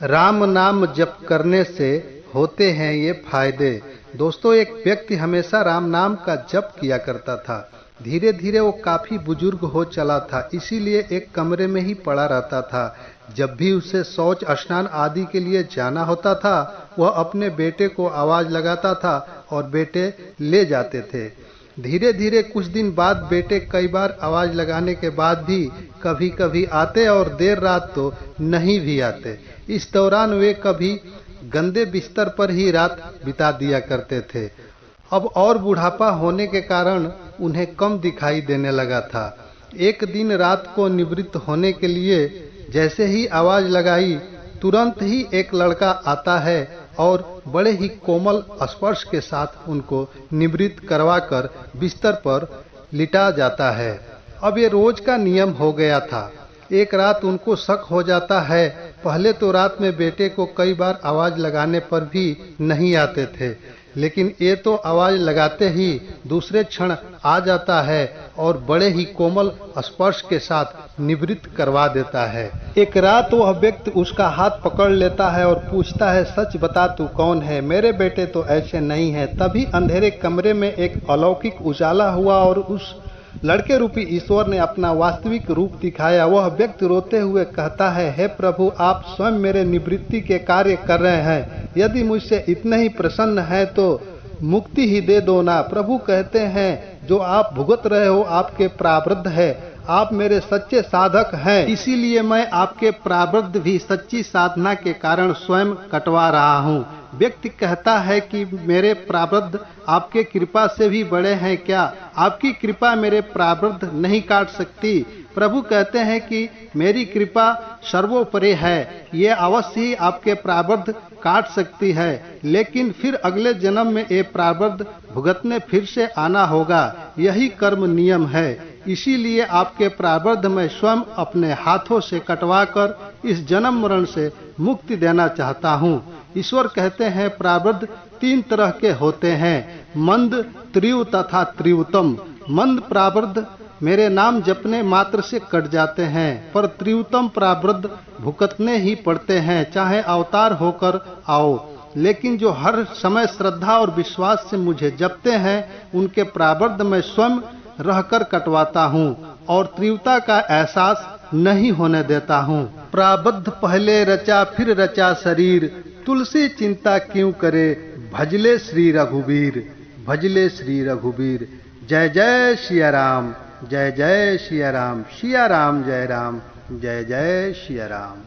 राम नाम जप करने से होते हैं ये फायदे। दोस्तों, एक व्यक्ति हमेशा राम नाम का जप किया करता था। धीरे धीरे वो काफी बुजुर्ग हो चला था, इसीलिए एक कमरे में ही पड़ा रहता था। जब भी उसे शौच स्नान आदि के लिए जाना होता था, वह अपने बेटे को आवाज लगाता था और बेटे ले जाते थे। धीरे धीरे कुछ दिन बाद बेटे कई बार आवाज लगाने के बाद भी कभी कभी आते और देर रात तो नहीं भी आते। इस दौरान वे कभी गंदे बिस्तर पर ही रात बिता दिया करते थे। अब और बुढ़ापा होने के कारण उन्हें कम दिखाई देने लगा था। एक दिन रात को निवृत्त होने के लिए जैसे ही आवाज लगाई, तुरंत ही एक लड़का आता है और बड़े ही कोमल स्पर्श के साथ उनको निवृत्त करवाकर बिस्तर पर लिटा जाता है। अब ये रोज का नियम हो गया था। एक रात उनको शक हो जाता है। पहले तो रात में बेटे को कई बार आवाज लगाने पर भी नहीं आते थे, लेकिन ये तो आवाज लगाते ही दूसरे क्षण आ जाता है और बड़े ही कोमल स्पर्श के साथ निवृत्त करवा देता है। एक रात वह व्यक्ति उसका हाथ पकड़ लेता है और पूछता है, सच बता तू कौन है? मेरे बेटे तो ऐसे नहीं है। तभी अंधेरे कमरे में एक अलौकिक उजाला हुआ और उस लड़के रूपी ईश्वर ने अपना वास्तविक रूप दिखाया। वह व्यक्ति रोते हुए कहता है, हे प्रभु, आप स्वयं मेरे निवृत्ति के कार्य कर रहे हैं। यदि मुझसे इतने ही प्रसन्न है तो मुक्ति ही दे दो ना। प्रभु कहते हैं, जो आप भुगत रहे हो आपके प्रारब्ध है। आप मेरे सच्चे साधक हैं, इसीलिए मैं आपके प्रारब्ध भी सच्ची साधना के कारण स्वयं कटवा रहा हूँ। व्यक्ति कहता है कि मेरे प्रारब्ध आपके कृपा से भी बड़े हैं क्या? आपकी कृपा मेरे प्रारब्ध नहीं काट सकती। प्रभु कहते हैं कि मेरी कृपा सर्वोपरि है, ये अवश्य ही आपके प्रारब्ध काट सकती है, लेकिन फिर अगले जन्म में ये प्रारब्ध भुगतने फिर से आना होगा। यही कर्म नियम है। इसीलिए आपके प्रारब्ध मैं स्वयं अपने हाथों से कटवाकर इस जन्म मरण से मुक्ति देना चाहता हूँ। ईश्वर कहते हैं, प्रारब्ध तीन तरह के होते हैं, मंद, त्रिव तथा त्रिवतम। मंद प्रारब्ध मेरे नाम जपने मात्र से कट जाते हैं, पर त्रिवतम प्रारब्ध भुगतने ही पड़ते हैं, चाहे अवतार होकर आओ। लेकिन जो हर समय श्रद्धा और विश्वास से मुझे जपते हैं, उनके प्रारब्ध मैं स्वयं रहकर कटवाता हूँ और तीव्रता का एहसास नहीं होने देता हूँ। प्रारब्ध पहले रचा फिर रचा शरीर, तुलसी चिंता क्यों करे, भजले श्री रघुबीर, भजले श्री रघुबीर। जय जय सिया राम, जय जय सिया राम, सिया राम जय राम, जय जय सिया राम।